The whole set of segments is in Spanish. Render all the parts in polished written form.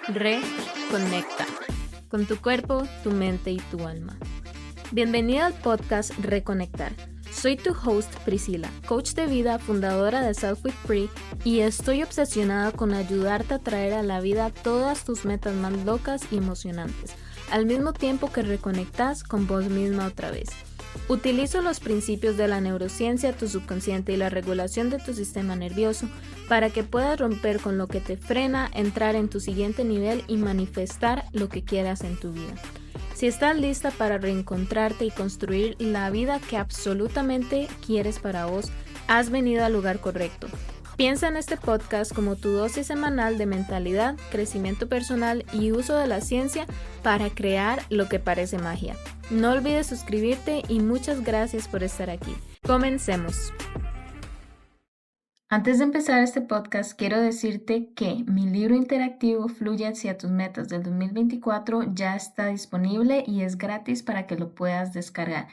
Reconecta con tu cuerpo, tu mente y tu alma. Bienvenida al podcast Reconectar. Soy tu host Priscila, coach de vida, fundadora de Self With Free, y estoy obsesionada con ayudarte a traer a la vida todas tus metas más locas y emocionantes, al mismo tiempo que reconectas con vos misma otra vez. Utilizo los principios de la neurociencia, tu subconsciente y la regulación de tu sistema nervioso para que puedas romper con lo que te frena, entrar en tu siguiente nivel y manifestar lo que quieras en tu vida. Si estás lista para reencontrarte y construir la vida que absolutamente quieres para vos, has venido al lugar correcto. Piensa en este podcast como tu dosis semanal de mentalidad, crecimiento personal y uso de la ciencia para crear lo que parece magia. No olvides suscribirte y muchas gracias por estar aquí. Comencemos. Antes de empezar este podcast, quiero decirte que mi libro interactivo Fluye hacia tus metas del 2024 ya está disponible y es gratis para que lo puedas descargar.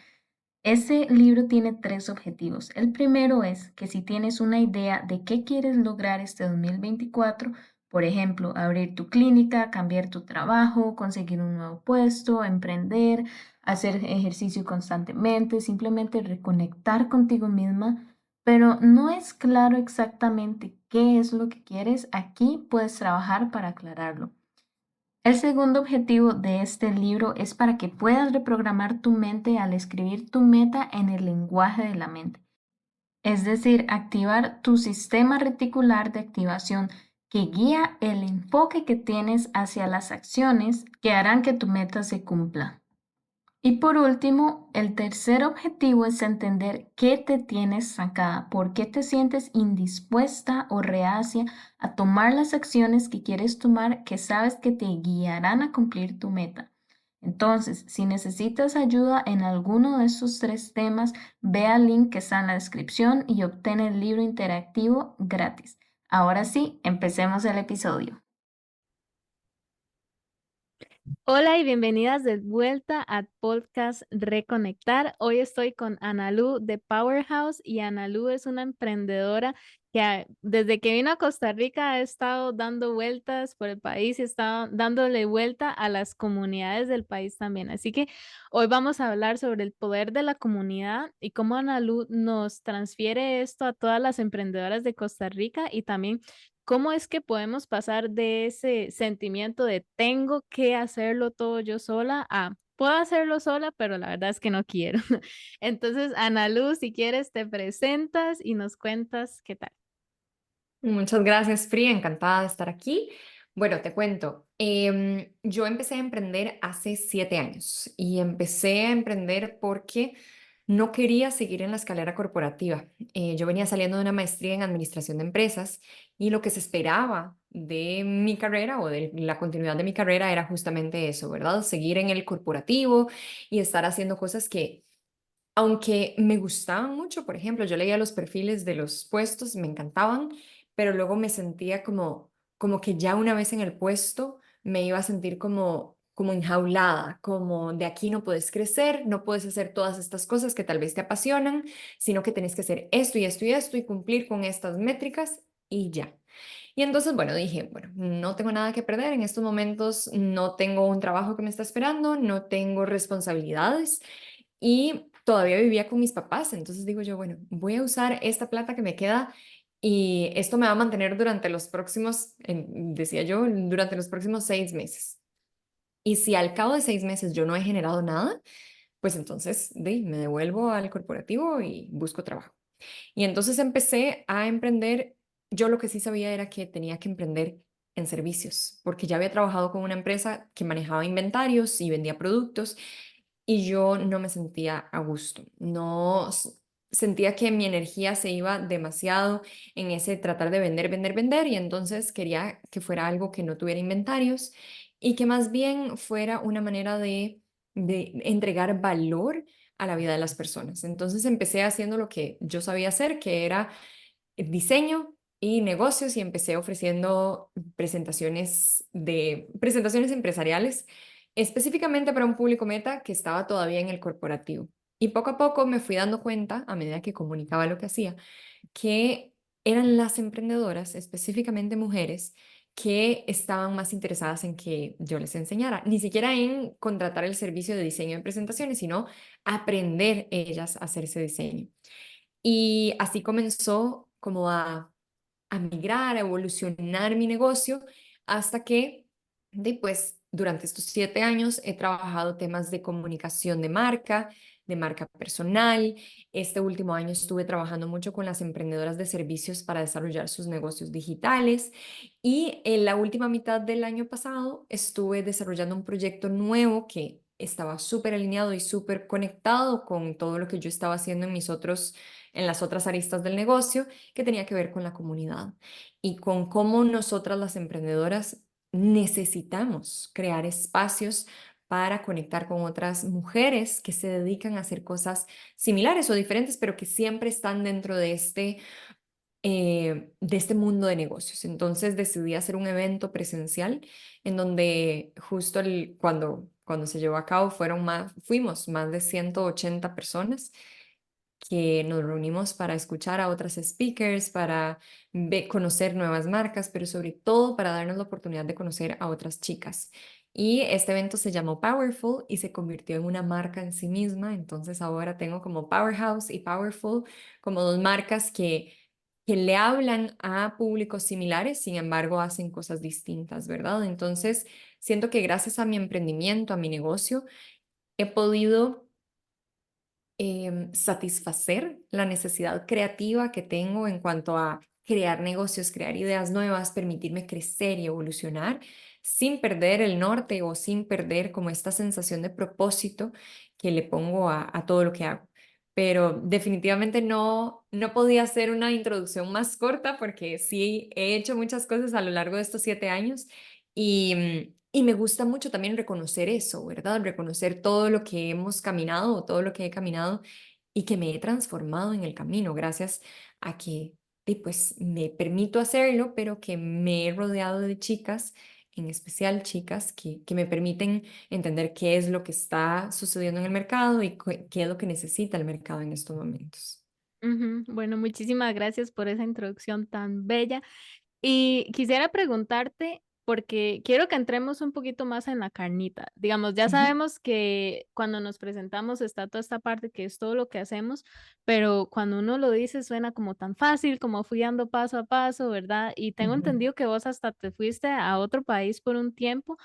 Este libro tiene 3 objetivos. El primero es que si tienes una idea de qué quieres lograr este 2024, por ejemplo, abrir tu clínica, cambiar tu trabajo, conseguir un nuevo puesto, emprender, hacer ejercicio constantemente, simplemente reconectar contigo misma, pero no es claro exactamente qué es lo que quieres, aquí puedes trabajar para aclararlo. El segundo objetivo de este libro es para que puedas reprogramar tu mente al escribir tu meta en el lenguaje de la mente, es decir, activar tu sistema reticular de activación que guía el enfoque que tienes hacia las acciones que harán que tu meta se cumpla. Y por último, el tercer objetivo es entender qué te tienes estancada, por qué te sientes indispuesta o reacia a tomar las acciones que quieres tomar que sabes que te guiarán a cumplir tu meta. Entonces, si necesitas ayuda en alguno de estos 3 temas, ve al link que está en la descripción y obtén el libro interactivo gratis. Ahora sí, empecemos el episodio. Hola y bienvenidas de vuelta a Podcast Reconectar. Hoy estoy con Analu de Powerhouse y Analu es una emprendedora que desde que vino a Costa Rica ha estado dando vueltas por el país y está dándole vuelta a las comunidades del país también. Así que hoy vamos a hablar sobre el poder de la comunidad y cómo Analu nos transfiere esto a todas las emprendedoras de Costa Rica y también ¿cómo es que podemos pasar de ese sentimiento de tengo que hacerlo todo yo sola a puedo hacerlo sola, pero la verdad es que no quiero? Entonces, Ana Luz, si quieres, te presentas y nos cuentas qué tal. Muchas gracias, Free, encantada de estar aquí. Bueno, te cuento, yo empecé a emprender hace 7 años y empecé a emprender porque no quería seguir en la escalera corporativa. Yo venía saliendo de una maestría en administración de empresas y lo que se esperaba de mi carrera o de la continuidad de mi carrera era justamente eso, ¿verdad? Seguir en el corporativo y estar haciendo cosas que aunque me gustaban mucho, por ejemplo, yo leía los perfiles de los puestos, me encantaban, pero luego me sentía como que ya una vez en el puesto me iba a sentir como enjaulada, como de aquí no puedes crecer, no puedes hacer todas estas cosas que tal vez te apasionan, sino que tenés que hacer esto y esto y esto y cumplir con estas métricas y ya. Y entonces, bueno, dije, bueno, no tengo nada que perder en estos momentos, no tengo un trabajo que me está esperando, no tengo responsabilidades y todavía vivía con mis papás, entonces digo yo, bueno, voy a usar esta plata que me queda y esto me va a mantener durante los próximos, decía yo, durante los próximos 6 meses. Y si al cabo de 6 meses yo no he generado nada, pues entonces me devuelvo al corporativo y busco trabajo. Y entonces empecé a emprender. Yo lo que sí sabía era que tenía que emprender en servicios, porque ya había trabajado con una empresa que manejaba inventarios y vendía productos y yo no me sentía a gusto. No sentía que mi energía se iba demasiado en ese tratar de vender, vender, vender y entonces quería que fuera algo que no tuviera inventarios y que más bien fuera una manera de entregar valor a la vida de las personas. Entonces empecé haciendo lo que yo sabía hacer, que era diseño y negocios y empecé ofreciendo presentaciones empresariales específicamente para un público meta que estaba todavía en el corporativo. Y poco a poco me fui dando cuenta, a medida que comunicaba lo que hacía, que eran las emprendedoras, específicamente mujeres, que estaban más interesadas en que yo les enseñara, ni siquiera en contratar el servicio de diseño de presentaciones, sino aprender ellas a hacer ese diseño. Y así comenzó como a migrar, a evolucionar mi negocio, hasta que, pues, durante estos 7 años he trabajado temas de comunicación de marca personal. Este último año estuve trabajando mucho con las emprendedoras de servicios para desarrollar sus negocios digitales. Y en la última mitad del año pasado estuve desarrollando un proyecto nuevo que estaba súper alineado y súper conectado con todo lo que yo estaba haciendo en las otras aristas del negocio, que tenía que ver con la comunidad y con cómo nosotras las emprendedoras necesitamos crear espacios para conectar con otras mujeres que se dedican a hacer cosas similares o diferentes, pero que siempre están dentro de este mundo de negocios. Entonces decidí hacer un evento presencial en donde justo cuando se llevó a cabo fuimos más de 180 personas que nos reunimos para escuchar a otras speakers, para conocer nuevas marcas, pero sobre todo para darnos la oportunidad de conocer a otras chicas. Y este evento se llamó Powerful y se convirtió en una marca en sí misma. Entonces ahora tengo como Powerhouse y Powerful como dos marcas que le hablan a públicos similares, sin embargo hacen cosas distintas, ¿verdad? Entonces siento que gracias a mi emprendimiento, a mi negocio, he podido satisfacer la necesidad creativa que tengo en cuanto a crear negocios, crear ideas nuevas, permitirme crecer y evolucionar sin perder el norte o sin perder como esta sensación de propósito que le pongo a todo lo que hago. Pero definitivamente no podía hacer una introducción más corta porque sí he hecho muchas cosas a lo largo de estos 7 años y me gusta mucho también reconocer eso, ¿verdad? Reconocer todo lo que hemos caminado o todo lo que he caminado y que me he transformado en el camino gracias a que pues me permito hacerlo, pero que me he rodeado de chicas, en especial chicas que me permiten entender qué es lo que está sucediendo en el mercado y qué es lo que necesita el mercado en estos momentos. Ujú. Bueno, muchísimas gracias por esa introducción tan bella. Y quisiera preguntarte, porque quiero que entremos un poquito más en la carnita. Digamos, ya Ujú, sabemos que cuando nos presentamos está toda esta parte que es todo lo que hacemos, pero cuando uno lo dice suena como tan fácil, como fui dando paso a paso, ¿verdad? Y tengo ujú. entendido que vos hasta te fuiste a otro país por un tiempo.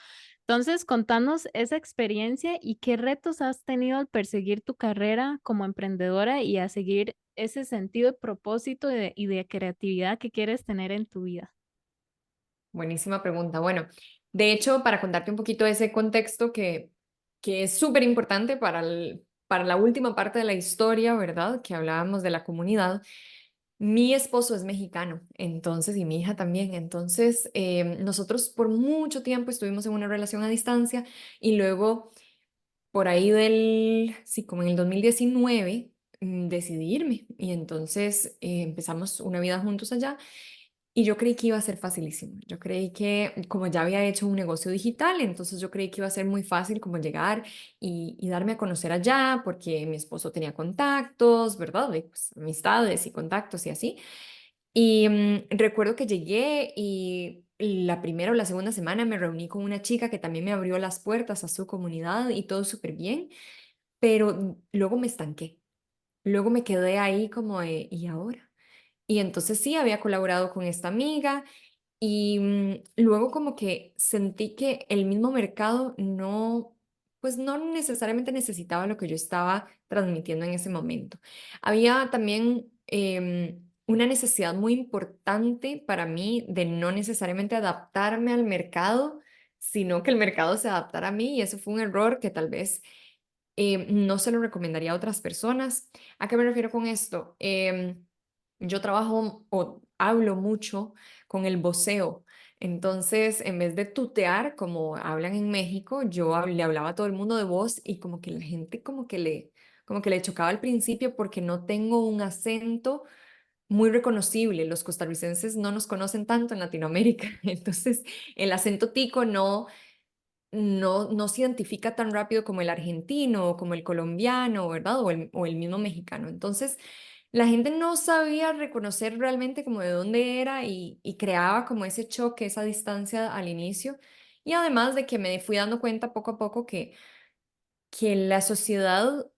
Entonces, contanos esa experiencia y qué retos has tenido al perseguir tu carrera como emprendedora y a seguir ese sentido de propósito y de creatividad que quieres tener en tu vida. Buenísima pregunta. Bueno, de hecho, para contarte un poquito de ese contexto que es súper importante para la última parte de la historia, ¿verdad? Que hablábamos de la comunidad. Mi esposo es mexicano, entonces, y mi hija también. Entonces, nosotros por mucho tiempo estuvimos en una relación a distancia y luego, por ahí sí, como en el 2019, decidí irme. Y entonces empezamos una vida juntos allá. Y yo creí que iba a ser facilísimo. Yo creí que, como ya había hecho un negocio digital, entonces yo creí que iba a ser muy fácil como llegar y darme a conocer allá, porque mi esposo tenía contactos, ¿verdad? Y, pues, amistades y contactos y así. Y recuerdo que llegué y la primera o la segunda semana me reuní con una chica que también me abrió las puertas a su comunidad y todo súper bien, pero luego me estanqué. Luego me quedé ahí como, ¿y ahora? Y entonces sí, había colaborado con esta amiga y luego como que sentí que el mismo mercado pues no necesariamente necesitaba lo que yo estaba transmitiendo en ese momento. Había también una necesidad muy importante para mí de no necesariamente adaptarme al mercado, sino que el mercado se adaptara a mí y eso fue un error que tal vez no se lo recomendaría a otras personas. ¿A qué me refiero con esto? Yo trabajo o hablo mucho con el voceo. Entonces, en vez de tutear, como hablan en México, le hablaba a todo el mundo de voz y como que la gente como que le chocaba al principio porque no tengo un acento muy reconocible. Los costarricenses no nos conocen tanto en Latinoamérica. Entonces, el acento tico no se identifica tan rápido como el argentino o como el colombiano, ¿verdad? O el mismo mexicano. Entonces, la gente no sabía reconocer realmente como de dónde era y creaba como ese choque, esa distancia al inicio. Y además de que me fui dando cuenta poco a poco que la sociedad,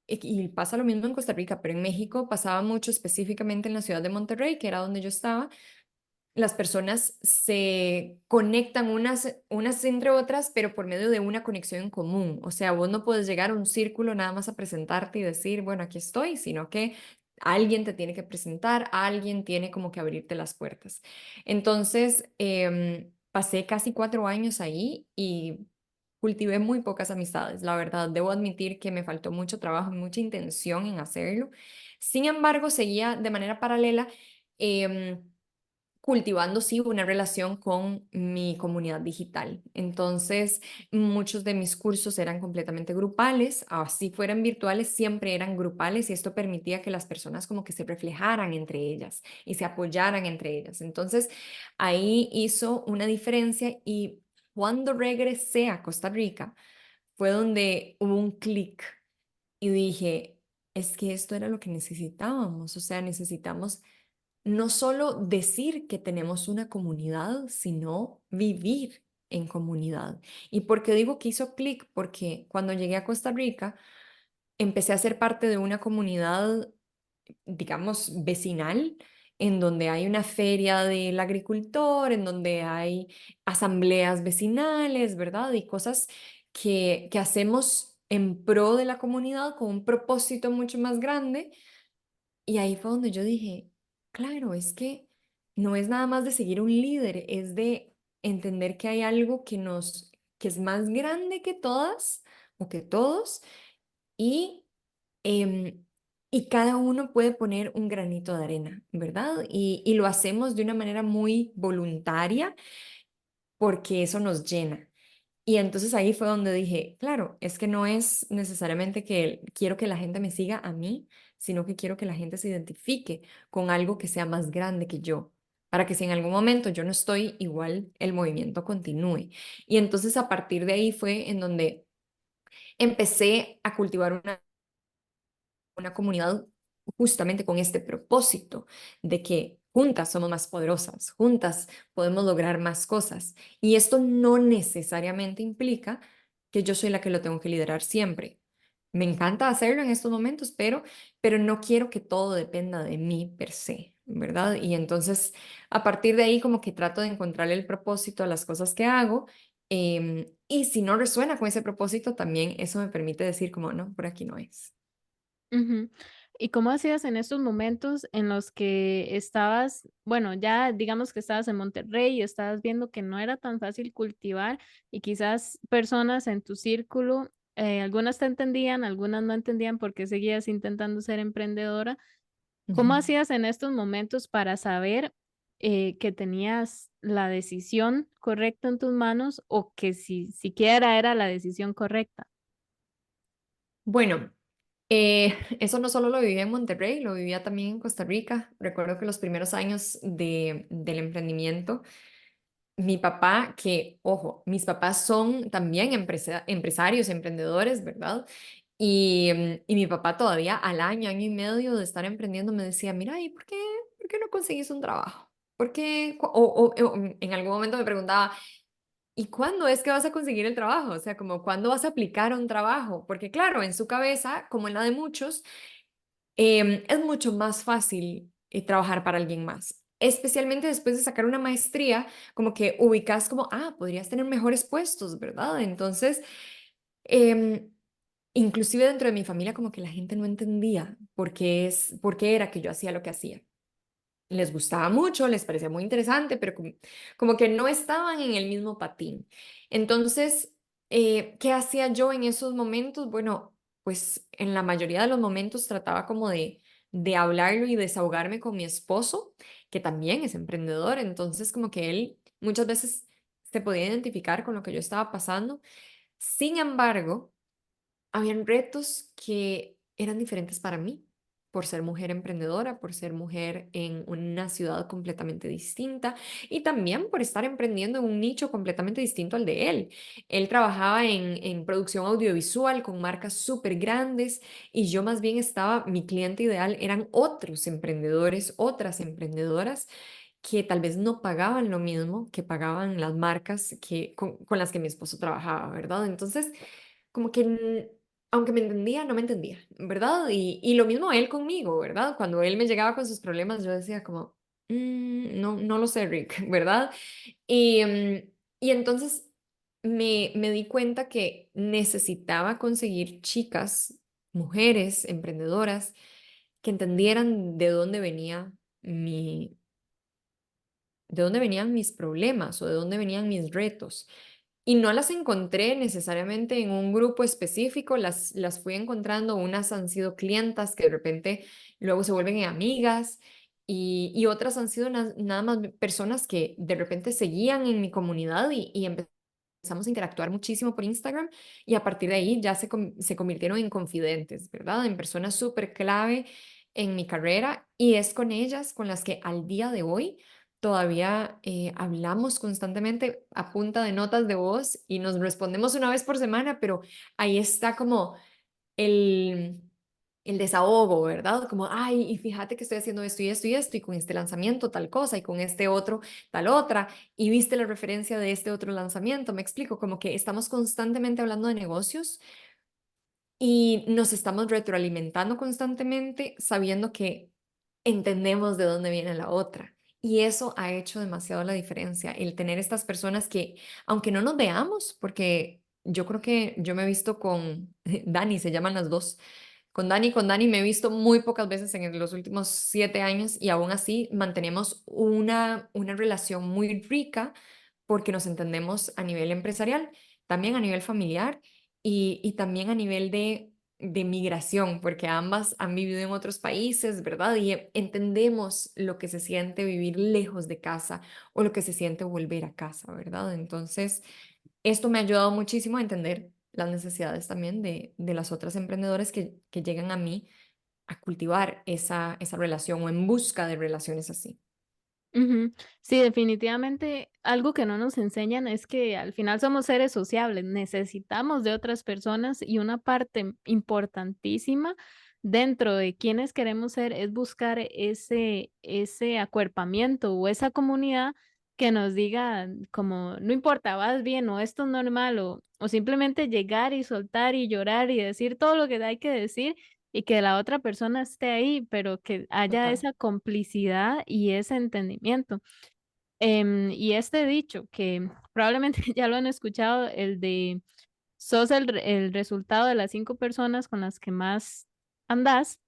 y pasa lo mismo en Costa Rica, pero en México pasaba mucho específicamente en la ciudad de Monterrey, que era donde yo estaba, las personas se conectan unas entre otras, pero por medio de una conexión en común. O sea, vos no puedes llegar a un círculo nada más a presentarte y decir, bueno, aquí estoy, sino que alguien te tiene que presentar, alguien tiene como que abrirte las puertas. Entonces, pasé casi 4 años ahí y cultivé muy pocas amistades, la verdad. Debo admitir que me faltó mucho trabajo y mucha intención en hacerlo. Sin embargo, seguía de manera paralela. em, Cultivando, sí, una relación con mi comunidad digital. Entonces, muchos de mis cursos eran completamente grupales, así fueran virtuales, siempre eran grupales y esto permitía que las personas como que se reflejaran entre ellas y se apoyaran entre ellas. Entonces, ahí hizo una diferencia y cuando regresé a Costa Rica fue donde hubo un clic y dije, es que esto era lo que necesitábamos, o sea, necesitamos no solo decir que tenemos una comunidad, sino vivir en comunidad. ¿Y por qué digo que hizo clic? Porque cuando llegué a Costa Rica, empecé a ser parte de una comunidad, digamos, vecinal, en donde hay una feria del agricultor, en donde hay asambleas vecinales, ¿verdad? Y cosas que hacemos en pro de la comunidad con un propósito mucho más grande y ahí fue donde yo dije, claro, es que no es nada más de seguir un líder, es de entender que hay algo que es más grande que todas o que todos y, em, y cada uno puede poner un granito de arena, ¿verdad? Y lo hacemos de una manera muy voluntaria porque eso nos llena. Y entonces ahí fue donde dije, claro, es que no es necesariamente que quiero que la gente me siga a mí, sino que quiero que la gente se identifique con algo que sea más grande que yo, para que si en algún momento yo no estoy, igual el movimiento continúe. Y entonces a partir de ahí fue en donde empecé a cultivar una comunidad justamente con este propósito de que juntas somos más poderosas, juntas podemos lograr más cosas. Y esto no necesariamente implica que yo soy la que lo tengo que liderar siempre. Me encanta hacerlo en estos momentos, pero no quiero que todo dependa de mí per se, ¿verdad? Y entonces, a partir de ahí, como que trato de encontrarle el propósito a las cosas que hago. Y si no resuena con ese propósito, también eso me permite decir como, no, por aquí no es. Ujú. ¿Y cómo hacías en estos momentos en los que estabas, bueno, ya digamos que estabas en Monterrey y estabas viendo que no era tan fácil cultivar y quizás personas en tu círculo, algunas te entendían, algunas no entendían porque seguías intentando ser emprendedora? ¿Cómo Ujú. hacías en estos momentos para saber que tenías la decisión correcta en tus manos o que si siquiera era la decisión correcta? Bueno, eso no solo lo vivía en Monterrey, lo vivía también en Costa Rica. Recuerdo que los primeros años del emprendimiento, mi papá, que, ojo, mis papás son también empresarios, emprendedores, ¿verdad? Y mi papá todavía al año, año y medio de estar emprendiendo me decía, mira, ¿y por qué no conseguís un trabajo? ¿Por qué? O en algún momento me preguntaba, ¿y cuándo es que vas a conseguir el trabajo? O sea, como cuándo vas a aplicar a un trabajo, porque claro, en su cabeza, como en la de muchos, es mucho más fácil trabajar para alguien más. Especialmente después de sacar una maestría, como que ubicas como, podrías tener mejores puestos, ¿verdad? Entonces, em, inclusive dentro de mi familia, como que la gente no entendía por qué era que yo hacía lo que hacía. Les gustaba mucho, les parecía muy interesante, pero como que no estaban en el mismo patín. Entonces, ¿qué hacía yo en esos momentos? Bueno, pues en la mayoría de los momentos trataba como de hablarlo y desahogarme con mi esposo, que también es emprendedor, entonces como que él muchas veces se podía identificar con lo que yo estaba pasando. Sin embargo, habían retos que eran diferentes para mí. por ser mujer emprendedora, por ser mujer en una ciudad completamente distinta y también por estar emprendiendo en un nicho completamente distinto al de él. Él trabajaba en producción audiovisual con marcas súper grandes y yo más bien estaba, mi cliente ideal eran otros emprendedores, otras emprendedoras que tal vez no pagaban lo mismo que pagaban las marcas con las que mi esposo trabajaba, ¿verdad? Entonces, como que aunque me entendía, no me entendía, ¿verdad? Y lo mismo él conmigo, ¿verdad? Cuando él me llegaba con sus problemas, yo decía como, no, no lo sé, Rick", ¿verdad? Y, y entonces me di cuenta que necesitaba conseguir chicas, mujeres, emprendedoras, que entendieran de dónde venían mis problemas o de dónde venían mis retos. Y no las encontré necesariamente en un grupo específico, las fui encontrando, unas han sido clientas que de repente luego se vuelven amigas y otras han sido nada más personas que de repente seguían en mi comunidad y empezamos a interactuar muchísimo por Instagram y a partir de ahí ya se convirtieron en confidentes, ¿verdad? En personas súper clave en mi carrera y es con ellas con las que al día de hoy todavía hablamos constantemente a punta de notas de voz y nos respondemos una vez por semana, pero ahí está como el, el desahogo, ¿verdad? Como, ay, y fíjate que estoy haciendo esto y esto y esto, y con este lanzamiento tal cosa, y con este otro tal otra, y viste la referencia de este otro lanzamiento, me explico, como que estamos constantemente hablando de negocios y nos estamos retroalimentando constantemente sabiendo que entendemos de dónde viene la otra. Y eso ha hecho demasiado la diferencia, el tener estas personas que, aunque no nos veamos, porque yo creo que yo me he visto con Dani, se llaman las dos, con Dani me he visto muy pocas veces en los últimos 7 años y aún así mantenemos una relación muy rica porque nos entendemos a nivel empresarial, también a nivel familiar y también a nivel de migración, porque ambas han vivido en otros países, ¿verdad? Y entendemos lo que se siente vivir lejos de casa o lo que se siente volver a casa, ¿verdad? Entonces, esto me ha ayudado muchísimo a entender las necesidades también de las otras emprendedoras que llegan a mí a cultivar esa relación o en busca de relaciones así. Ujú. Sí, definitivamente algo que no nos enseñan es que al final somos seres sociables, necesitamos de otras personas y una parte importantísima dentro de quienes queremos ser es buscar ese acuerpamiento o esa comunidad que nos diga como, no importa, vas bien o esto es normal o simplemente llegar y soltar y llorar y decir todo lo que hay que decir y que la otra persona esté ahí, pero que haya Total. esa complicidad y ese entendimiento. Y este dicho que probablemente ya lo han escuchado, el de sos el resultado de las 5 personas con las que más andas.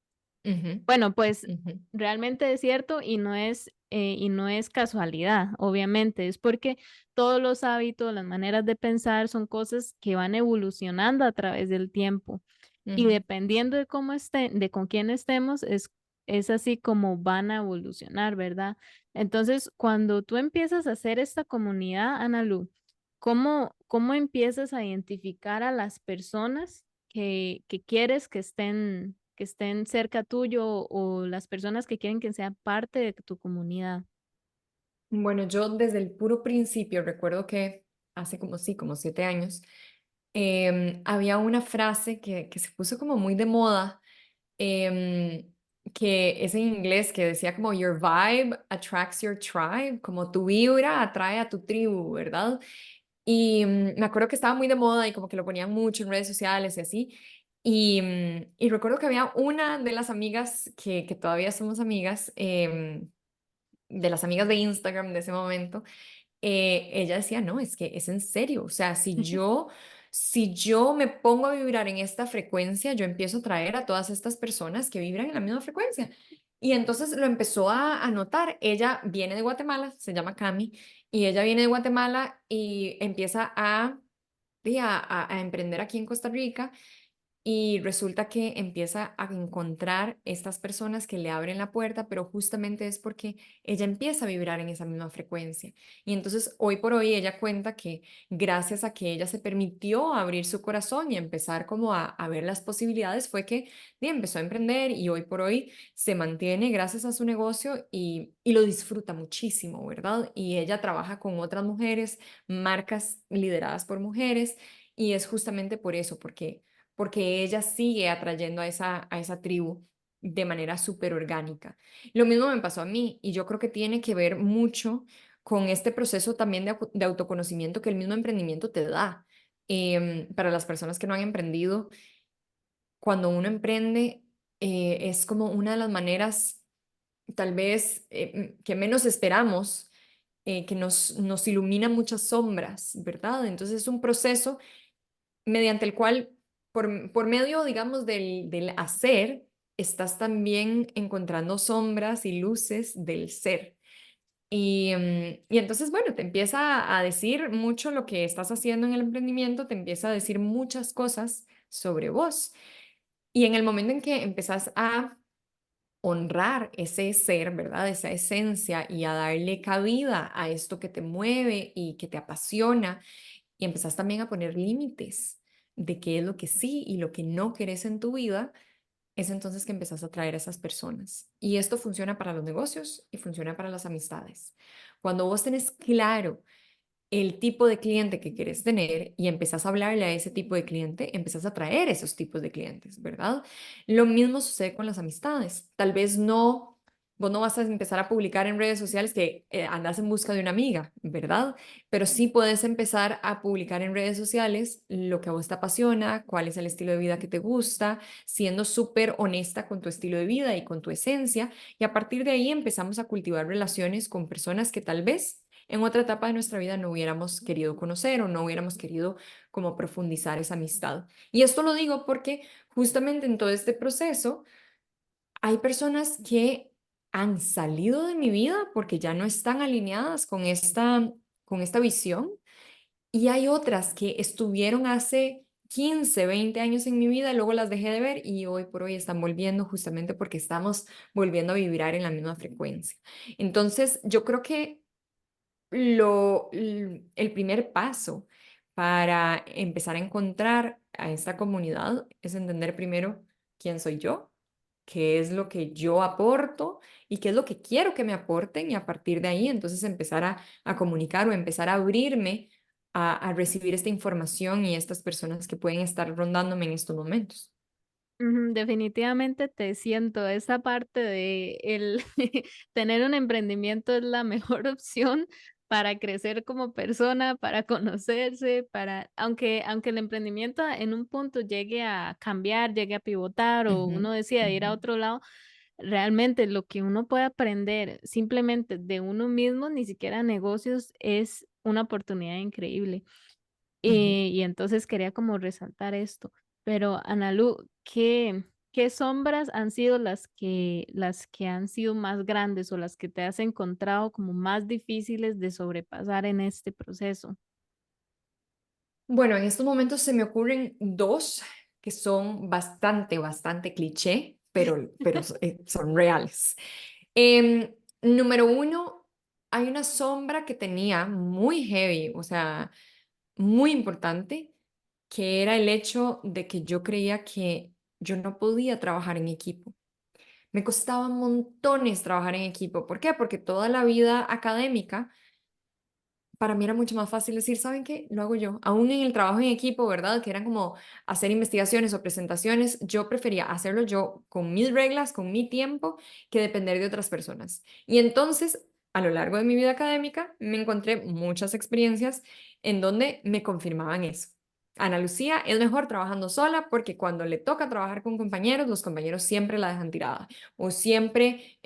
Ujú, Bueno, pues ujú, realmente es cierto y no es casualidad, obviamente, es porque todos los hábitos, las maneras de pensar son cosas que van evolucionando a través del tiempo. Y ujú. dependiendo de cómo estén, de con quién estemos, es así como van a evolucionar, ¿verdad? Entonces, cuando tú empiezas a hacer esta comunidad, Analu, ¿cómo empiezas a identificar a las personas que quieres que estén cerca tuyo o las personas que quieren que sean parte de tu comunidad? Bueno, yo desde el puro principio recuerdo que hace como, sí, como 7 años, había una frase que se puso como muy de moda, em, que es en inglés, que decía como your vibe attracts your tribe, como tu vibra atrae a tu tribu, ¿verdad? Y me acuerdo que estaba muy de moda y como que lo ponían mucho en redes sociales y así. Y recuerdo que había una de las amigas que todavía somos amigas, de las amigas de Instagram de ese momento, ella decía, no, es que es en serio, o sea, si yo me pongo a vibrar en esta frecuencia, yo empiezo a traer a todas estas personas que vibran en la misma frecuencia. Y entonces lo empezó a notar. Ella viene de Guatemala, se llama Cami, y ella viene de Guatemala y empieza a emprender aquí en Costa Rica y resulta que empieza a encontrar estas personas que le abren la puerta, pero justamente es porque ella empieza a vibrar en esa misma frecuencia. Y entonces hoy por hoy ella cuenta que gracias a que ella se permitió abrir su corazón y empezar como a ver las posibilidades, fue que empezó a emprender y hoy por hoy se mantiene gracias a su negocio y lo disfruta muchísimo, ¿verdad? Y ella trabaja con otras mujeres, marcas lideradas por mujeres, y es justamente por eso, porque ella sigue atrayendo a esa tribu de manera súper orgánica. Lo mismo me pasó a mí y yo creo que tiene que ver mucho con este proceso también de autoconocimiento que el mismo emprendimiento te da. Para las personas que no han emprendido, cuando uno emprende, es como una de las maneras tal vez que menos esperamos, que nos ilumina muchas sombras, ¿verdad? Entonces es un proceso mediante el cual, por medio, digamos, del hacer, estás también encontrando sombras y luces del ser. Y entonces, bueno, te empieza a decir mucho lo que estás haciendo en el emprendimiento, te empieza a decir muchas cosas sobre vos. Y en el momento en que empezás a honrar ese ser, ¿verdad? Esa esencia y a darle cabida a esto que te mueve y que te apasiona, y empezás también a poner límites de qué es lo que sí y lo que no querés en tu vida, es entonces que empezás a atraer a esas personas. Y esto funciona para los negocios y funciona para las amistades. Cuando vos tenés claro el tipo de cliente que quieres tener y empezás a hablarle a ese tipo de cliente, empezás a atraer esos tipos de clientes, ¿verdad? Lo mismo sucede con las amistades. Tal vez no, vos no vas a empezar a publicar en redes sociales que andas en busca de una amiga, ¿verdad? Pero sí puedes empezar a publicar en redes sociales lo que a vos te apasiona, cuál es el estilo de vida que te gusta, siendo súper honesta con tu estilo de vida y con tu esencia. Y a partir de ahí empezamos a cultivar relaciones con personas que tal vez en otra etapa de nuestra vida no hubiéramos querido conocer o no hubiéramos querido como profundizar esa amistad. Y esto lo digo porque justamente en todo este proceso hay personas que han salido de mi vida porque ya no están alineadas con esta visión, y hay otras que estuvieron hace 15, 20 años en mi vida, luego las dejé de ver y hoy por hoy están volviendo justamente porque estamos volviendo a vibrar en la misma frecuencia. Entonces, yo creo que el primer paso para empezar a encontrar a esta comunidad es entender primero quién soy yo, qué es lo que yo aporto y qué es lo que quiero que me aporten, y a partir de ahí entonces empezar a comunicar o empezar a abrirme a recibir esta información y estas personas que pueden estar rondándome en estos momentos. Ujú, definitivamente te siento, esa parte de el tener un emprendimiento es la mejor opción para crecer como persona, para conocerse, para, aunque el emprendimiento en un punto llegue a cambiar, llegue a pivotar o Ujú, uno decida ir a ujú, otro lado, realmente lo que uno puede aprender simplemente de uno mismo, ni siquiera negocios, es una oportunidad increíble. ujú. Y entonces quería como resaltar esto. Pero Analu, ¿qué sombras han sido las que han sido más grandes o las que te has encontrado como más difíciles de sobrepasar en este proceso? Bueno, en estos momentos se me ocurren dos que son bastante cliché, pero son reales. Número uno, hay una sombra que tenía muy heavy, o sea, muy importante, que era el hecho de que yo creía que yo no podía trabajar en equipo. Me costaba montones trabajar en equipo. ¿Por qué? Porque toda la vida académica para mí era mucho más fácil decir, ¿saben qué? Lo hago yo. Aún en el trabajo en equipo, ¿verdad? Que eran como hacer investigaciones o presentaciones, yo prefería hacerlo yo con mis reglas, con mi tiempo, que depender de otras personas. Y entonces, a lo largo de mi vida académica, me encontré muchas experiencias en donde me confirmaban eso. Ana Lucía es mejor trabajando sola porque cuando le toca trabajar con compañeros, los compañeros siempre la dejan tirada o siempre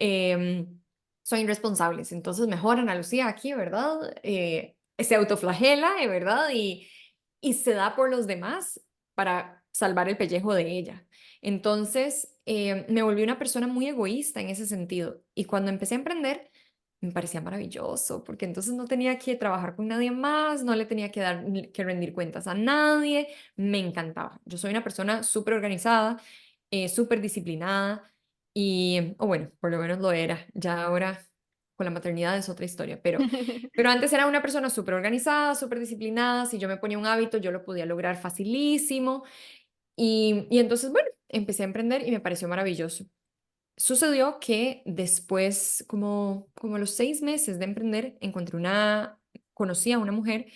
son irresponsables. Entonces, mejor Ana Lucía aquí, ¿verdad? Se autoflagela, ¿verdad? Y se da por los demás para salvar el pellejo de ella. Entonces, me volví una persona muy egoísta en ese sentido. Y cuando empecé a emprender, me parecía maravilloso, porque entonces no tenía que trabajar con nadie más, no le tenía que dar que rendir cuentas a nadie, me encantaba. Yo soy una persona súper organizada, súper disciplinada y, o bueno, por lo menos lo era. Ya ahora con la maternidad es otra historia, pero antes era una persona súper organizada, súper disciplinada. Si yo me ponía un hábito, yo lo podía lograr facilísimo. Y entonces, bueno, empecé a emprender y me pareció maravilloso. Sucedió que después, como a los 6 meses de emprender, conocí a una mujer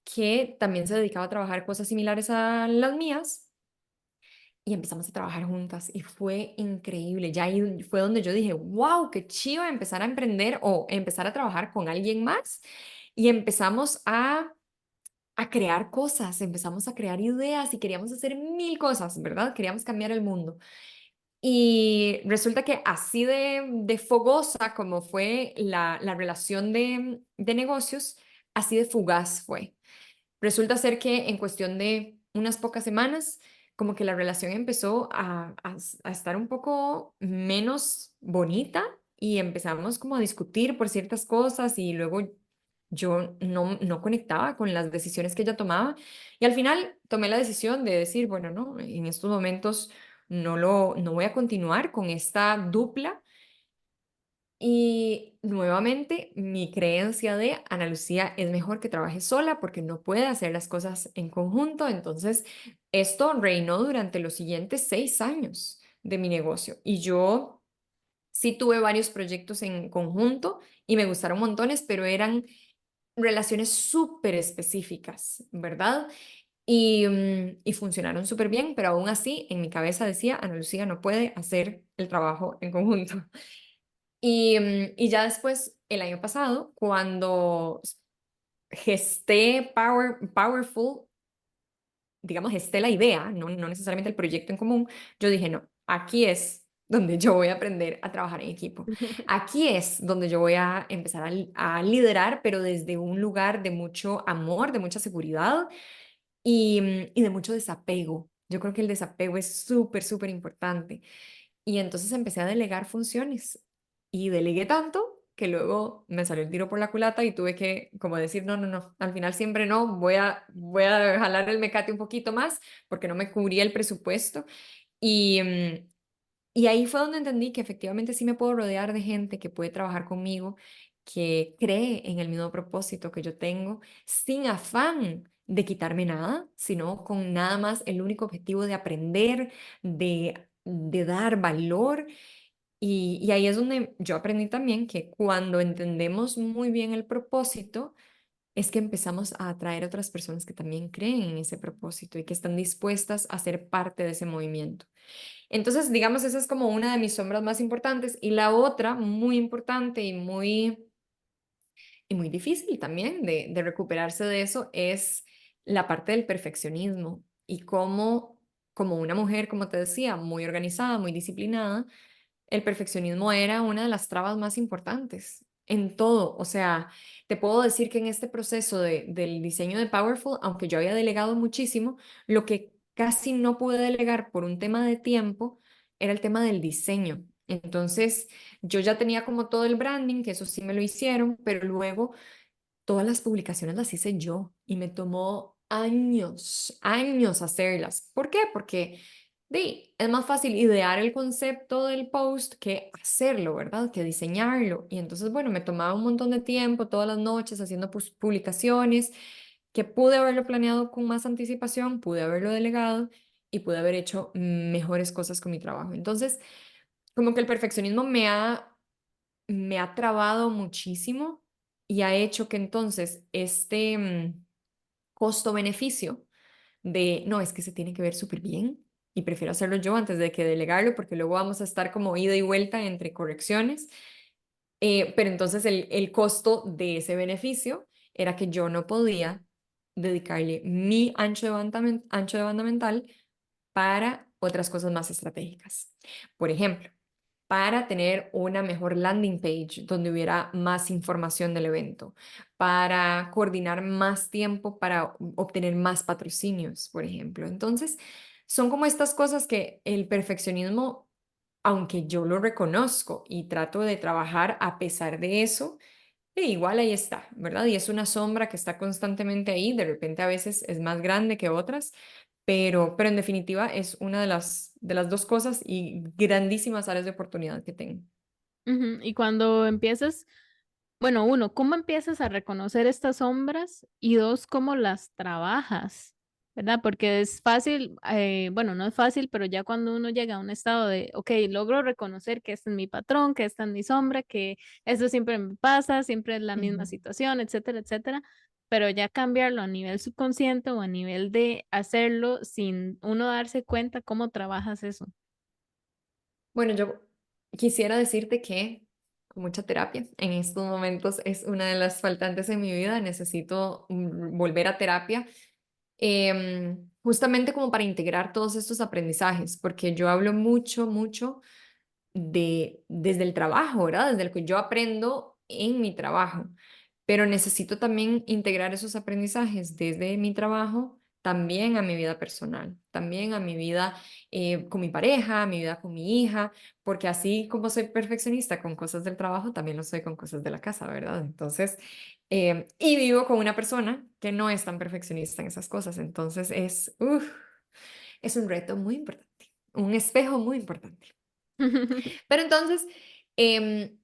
que también se dedicaba a trabajar cosas similares a las mías y empezamos a trabajar juntas y fue increíble. Ya ahí fue donde yo dije, wow, qué chido empezar a emprender o empezar a trabajar con alguien más y empezamos a crear cosas, empezamos a crear ideas y queríamos hacer mil cosas, ¿verdad? Queríamos cambiar el mundo. Y resulta que así de fogosa como fue la relación de negocios, así de fugaz fue. Resulta ser que en cuestión de unas pocas semanas, como que la relación empezó a estar un poco menos bonita y empezamos como a discutir por ciertas cosas y luego yo no conectaba con las decisiones que ella tomaba y al final tomé la decisión de decir, bueno, no, en estos momentos no voy a continuar con esta dupla y nuevamente, mi creencia de Ana Lucía es mejor que trabaje sola porque no puede hacer las cosas en conjunto. Entonces, esto reinó durante los siguientes 6 años de mi negocio. Y yo sí tuve varios proyectos en conjunto y me gustaron montones, pero eran relaciones súper específicas, ¿verdad? Y funcionaron súper bien, pero aún así en mi cabeza decía, Ana Lucía no puede hacer el trabajo en conjunto. Y ya después, el año pasado, cuando gesté Powerful, digamos, gesté la idea, no necesariamente el proyecto en común, yo dije, no, aquí es donde yo voy a aprender a trabajar en equipo. Aquí es donde yo voy a empezar a liderar, pero desde un lugar de mucho amor, de mucha seguridad y de mucho desapego. Yo creo que el desapego es súper, súper importante. Y entonces empecé a delegar funciones y delegué tanto que luego me salió el tiro por la culata y tuve que como decir, no, al final siempre no, voy a jalar el mecate un poquito más porque no me cubría el presupuesto. Y, y ahí fue donde entendí que efectivamente sí me puedo rodear de gente que puede trabajar conmigo, que cree en el mismo propósito que yo tengo, sin afán de quitarme nada, sino con nada más el único objetivo de aprender, de dar valor. Y ahí es donde yo aprendí también que cuando entendemos muy bien el propósito, es que empezamos a atraer a otras personas que también creen en ese propósito y que están dispuestas a ser parte de ese movimiento. Entonces, digamos, esa es como una de mis sombras más importantes. Y la otra, muy importante y muy difícil también de recuperarse de eso, es la parte del perfeccionismo. Y cómo, como una mujer, como te decía, muy organizada, muy disciplinada, el perfeccionismo era una de las trabas más importantes en todo. O sea, te puedo decir que en este proceso del diseño de Powerful, aunque yo había delegado muchísimo, lo que casi no pude delegar por un tema de tiempo era el tema del diseño. Entonces, yo ya tenía como todo el branding, que eso sí me lo hicieron, pero luego todas las publicaciones las hice yo y me tomó años, años hacerlas. ¿Por qué? Porque es más fácil idear el concepto del post que hacerlo, ¿verdad? Que diseñarlo. Y entonces, bueno, me tomaba un montón de tiempo, todas las noches haciendo publicaciones, que pude haberlo planeado con más anticipación, pude haberlo delegado y pude haber hecho mejores cosas con mi trabajo. Entonces, como que el perfeccionismo me ha trabado muchísimo y ha hecho que entonces este costo-beneficio de, no, es que se tiene que ver súper bien y prefiero hacerlo yo antes de que delegarlo porque luego vamos a estar como ida y vuelta entre correcciones, pero entonces el costo de ese beneficio era que yo no podía dedicarle mi ancho de banda mental para otras cosas más estratégicas. Por ejemplo, para tener una mejor landing page donde hubiera más información del evento, para coordinar más tiempo para obtener más patrocinios, por ejemplo. Entonces, son como estas cosas que el perfeccionismo aunque yo lo reconozco y trato de trabajar a pesar de eso, igual ahí está, ¿verdad? Y es una sombra que está constantemente ahí, de repente a veces es más grande que otras, pero en definitiva es una de las dos cosas y grandísimas áreas de oportunidad que tengo. Ujú. Y cuando empiezas, bueno, uno, ¿cómo empiezas a reconocer estas sombras? Y dos, ¿cómo las trabajas? ¿Verdad? Porque es fácil, bueno, no es fácil, pero ya cuando uno llega a un estado de, ok, logro reconocer que este es mi patrón, que esta es mi sombra, que esto siempre me pasa, siempre es la misma Ujú. situación, etcétera, etcétera. Pero ya cambiarlo a nivel subconsciente o a nivel de hacerlo sin uno darse cuenta cómo trabajas eso. Bueno, yo quisiera decirte que con mucha terapia, en estos momentos es una de las faltantes en mi vida, necesito volver a terapia, justamente como para integrar todos estos aprendizajes, porque yo hablo mucho, mucho desde el trabajo, ¿verdad? Desde lo que yo aprendo en mi trabajo, pero necesito también integrar esos aprendizajes desde mi trabajo también a mi vida personal, también a mi vida con mi pareja, a mi vida con mi hija, porque así como soy perfeccionista con cosas del trabajo, también lo soy con cosas de la casa, ¿verdad? Entonces, y vivo con una persona que no es tan perfeccionista en esas cosas, entonces es un reto muy importante, un espejo muy importante. Pero entonces, em,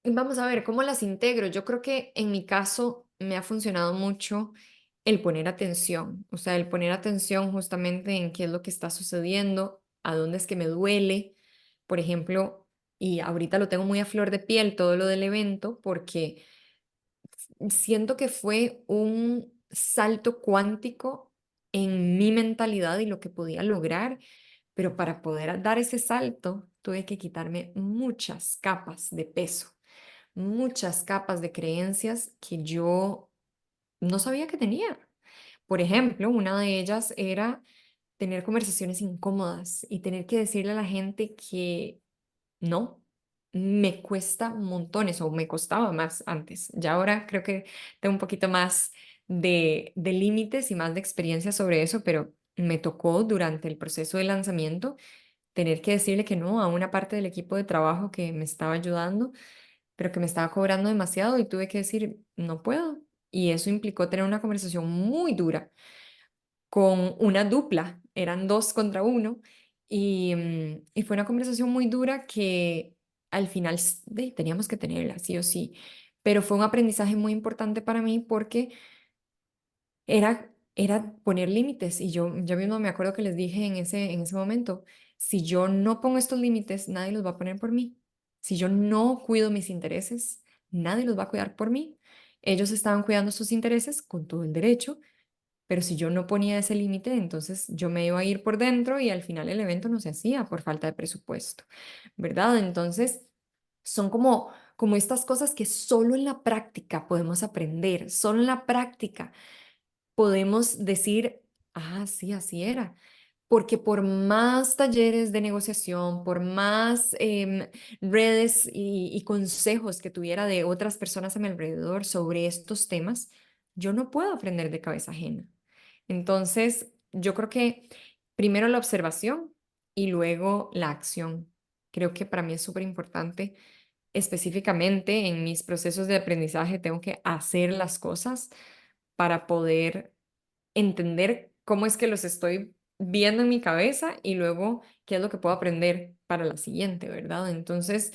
vamos a ver cómo las integro. Yo creo que en mi caso me ha funcionado mucho el poner atención, o sea, el poner atención justamente en qué es lo que está sucediendo, a dónde es que me duele, por ejemplo, y ahorita lo tengo muy a flor de piel todo lo del evento porque siento que fue un salto cuántico en mi mentalidad y lo que podía lograr, pero para poder dar ese salto tuve que quitarme muchas capas de peso, muchas capas de creencias que yo no sabía que tenía. Por ejemplo, una de ellas era tener conversaciones incómodas y tener que decirle a la gente que no, me cuesta montones o me costaba más antes. Ya ahora creo que tengo un poquito más de límites y más de experiencia sobre eso, pero me tocó durante el proceso de lanzamiento tener que decirle que no a una parte del equipo de trabajo que me estaba ayudando, pero que me estaba cobrando demasiado y tuve que decir, no puedo. Y eso implicó tener una conversación muy dura con una dupla, eran dos contra uno, y fue una conversación muy dura que al final teníamos que tenerla, sí o sí, pero fue un aprendizaje muy importante para mí porque era poner límites y yo mismo me acuerdo que les dije en ese momento, si yo no pongo estos límites, nadie los va a poner por mí. Si yo no cuido mis intereses, nadie los va a cuidar por mí. Ellos estaban cuidando sus intereses con todo el derecho, pero si yo no ponía ese límite, entonces yo me iba a ir por dentro y al final el evento no se hacía por falta de presupuesto, ¿verdad? Entonces, son como estas cosas que solo en la práctica podemos aprender, solo en la práctica podemos decir, ah, sí, así era. Porque por más talleres de negociación, por más redes y consejos que tuviera de otras personas a mi alrededor sobre estos temas, yo no puedo aprender de cabeza ajena. Entonces, yo creo que primero la observación y luego la acción. Creo que para mí es súper importante, específicamente en mis procesos de aprendizaje, tengo que hacer las cosas para poder entender cómo es que los estoy viendo en mi cabeza y luego qué es lo que puedo aprender para la siguiente, ¿verdad? Entonces,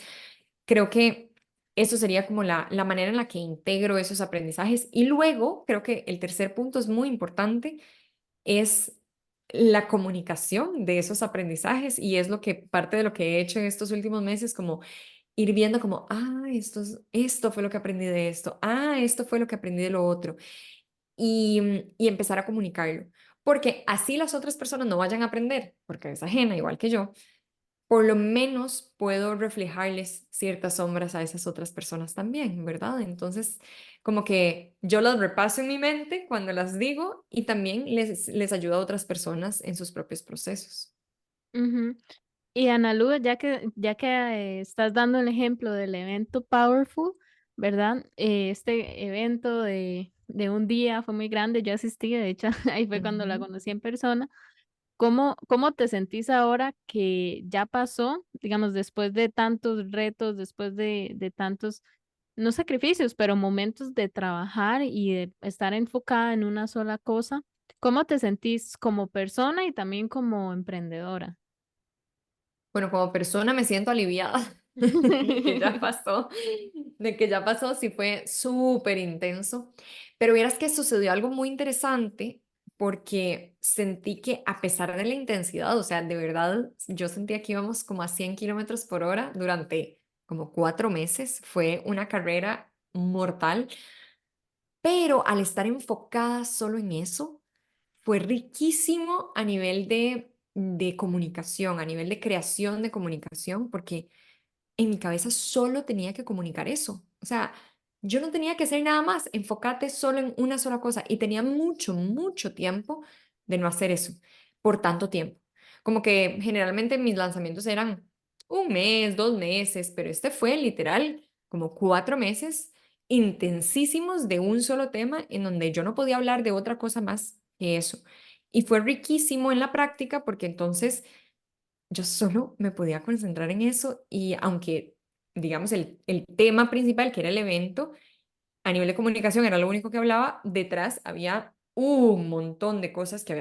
creo que eso sería como la manera en la que integro esos aprendizajes. Y luego, creo que el tercer punto es muy importante, es la comunicación de esos aprendizajes y es lo que parte de lo que he hecho en estos últimos meses, como ir viendo como, esto fue lo que aprendí de esto, esto fue lo que aprendí de lo otro y empezar a comunicarlo. Porque así las otras personas no vayan a aprender, porque es ajena, igual que yo, por lo menos puedo reflejarles ciertas sombras a esas otras personas también, ¿verdad? Entonces, como que yo las repaso en mi mente cuando las digo y también les ayuda a otras personas en sus propios procesos. Ujú. Y Ana Lu, ya que estás dando el ejemplo del evento Powerful, ¿verdad? Este evento de un día fue muy grande, yo asistí, de hecho, ahí fue cuando la Ujú, conocí en persona. ¿Cómo te sentís ahora que ya pasó, digamos, después de tantos retos, después de tantos, no sacrificios, pero momentos de trabajar y de estar enfocada en una sola cosa? ¿Cómo te sentís como persona y también como emprendedora? Bueno, como persona me siento aliviada de que ya pasó, de que ya pasó, sí fue súper intenso, pero vieras que sucedió algo muy interesante porque sentí que a pesar de la intensidad, o sea, de verdad, yo sentía que íbamos como a 100 kilómetros por hora durante como 4 meses, fue una carrera mortal, pero al estar enfocada solo en eso, fue riquísimo a nivel de comunicación, a nivel de creación de comunicación, porque en mi cabeza solo tenía que comunicar eso. O sea, yo no tenía que hacer nada más, enfócate solo en una sola cosa. Y tenía mucho, mucho tiempo de no hacer eso, por tanto tiempo. Como que generalmente mis lanzamientos eran 1 mes, 2 meses, pero este fue literal como 4 meses intensísimos de un solo tema en donde yo no podía hablar de otra cosa más que eso. Y fue riquísimo en la práctica porque entonces yo solo me podía concentrar en eso y aunque, digamos, el tema principal, que era el evento, a nivel de comunicación era lo único que hablaba, detrás había un montón de cosas que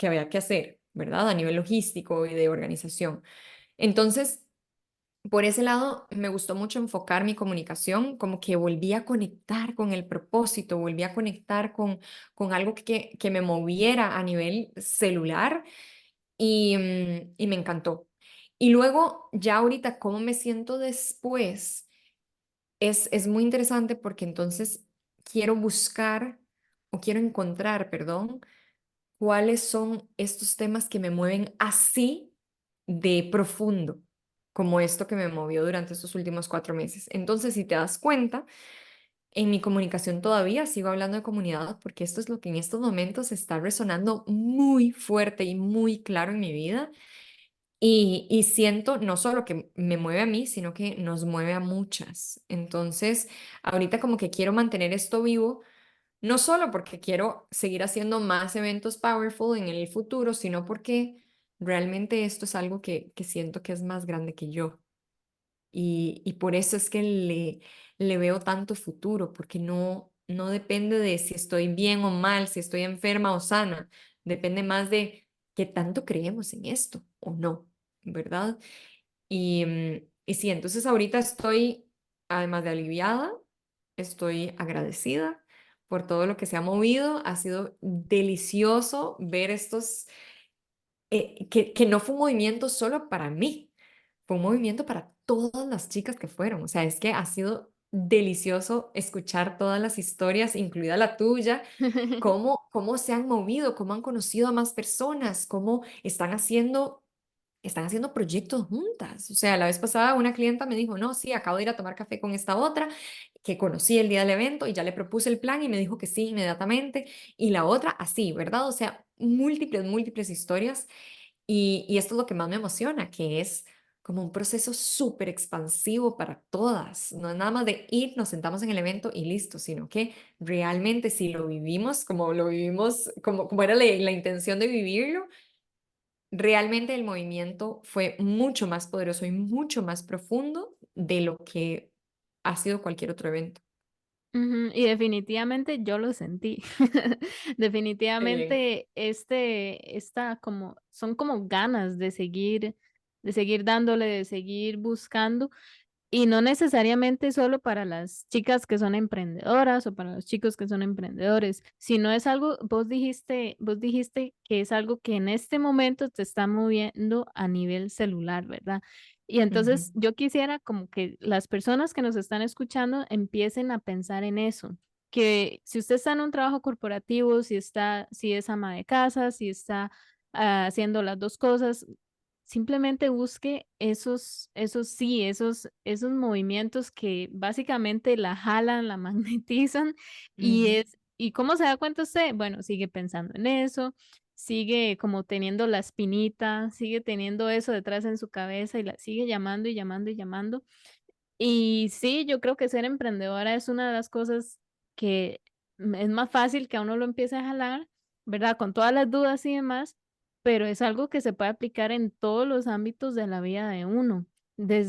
había que hacer, ¿verdad? A nivel logístico y de organización. Entonces, por ese lado, me gustó mucho enfocar mi comunicación, como que volví a conectar con el propósito, volví a conectar con algo que me moviera a nivel celular y me encantó. Y luego, ya ahorita, cómo me siento después, es muy interesante porque entonces quiero buscar o quiero encontrar, perdón, cuáles son estos temas que me mueven así de profundo, como esto que me movió durante estos últimos 4 meses. Entonces, si te das cuenta, en mi comunicación todavía sigo hablando de comunidad porque esto es lo que en estos momentos está resonando muy fuerte y muy claro en mi vida y siento no solo que me mueve a mí, sino que nos mueve a muchas. Entonces, ahorita como que quiero mantener esto vivo, no solo porque quiero seguir haciendo más eventos powerful en el futuro, sino porque realmente esto es algo que siento que es más grande que yo. Y por eso es que le veo tanto futuro, porque no depende de si estoy bien o mal, si estoy enferma o sana, depende más de qué tanto creemos en esto o no, ¿verdad? Y sí, entonces ahorita estoy, además de aliviada, estoy agradecida por todo lo que se ha movido. Ha sido delicioso ver que no fue un movimiento solo para mí, fue un movimiento para todas las chicas que fueron. O sea, es que ha sido delicioso escuchar todas las historias, incluida la tuya, cómo se han movido, cómo han conocido a más personas, cómo están haciendo proyectos juntas. O sea, la vez pasada una clienta me dijo, no, sí, acabo de ir a tomar café con esta otra que conocí el día del evento y ya le propuse el plan y me dijo que sí inmediatamente. Y la otra así, ¿verdad? O sea, múltiples, múltiples historias. Y esto es lo que más me emociona, que es como un proceso súper expansivo para todas. No es nada más de ir, nos sentamos en el evento y listo, sino que realmente si lo vivimos como lo vivimos, como era la intención de vivirlo, realmente el movimiento fue mucho más poderoso y mucho más profundo de lo que ha sido cualquier otro evento. Ujú, y definitivamente yo lo sentí. Qué bien. Definitivamente esta como, son como ganas de seguir dándole, de seguir buscando. Y no necesariamente solo para las chicas que son emprendedoras o para los chicos que son emprendedores, sino es algo, vos dijiste que es algo que en este momento te está moviendo a nivel celular, ¿verdad? Y Ujú, entonces yo quisiera como que las personas que nos están escuchando empiecen a pensar en eso, que si usted está en un trabajo corporativo, si es ama de casa, si está haciendo las dos cosas, simplemente busque esos movimientos que básicamente la jalan, la magnetizan ujú, ¿y cómo se da cuenta usted? Bueno, sigue pensando en eso, sigue como teniendo la espinita, sigue teniendo eso detrás en su cabeza y la sigue llamando y llamando y llamando. Y sí, yo creo que ser emprendedora es una de las cosas que es más fácil que a uno lo empiece a jalar, ¿verdad? Con todas las dudas y demás, pero es algo que se puede aplicar en todos los ámbitos de la vida de uno,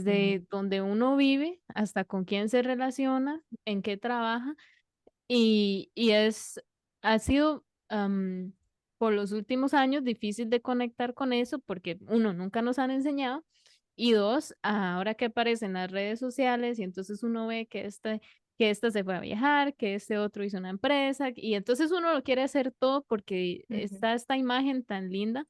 Ujú, desde donde uno vive hasta con quién se relaciona, en qué trabaja, y ha sido, por los últimos años difícil de conectar con eso, porque uno, nunca nos han enseñado, y dos, ahora que aparecen las redes sociales, y entonces uno ve que esta se fue a viajar, que este otro hizo una empresa, y entonces uno lo quiere hacer todo porque ujú, está esta imagen tan linda,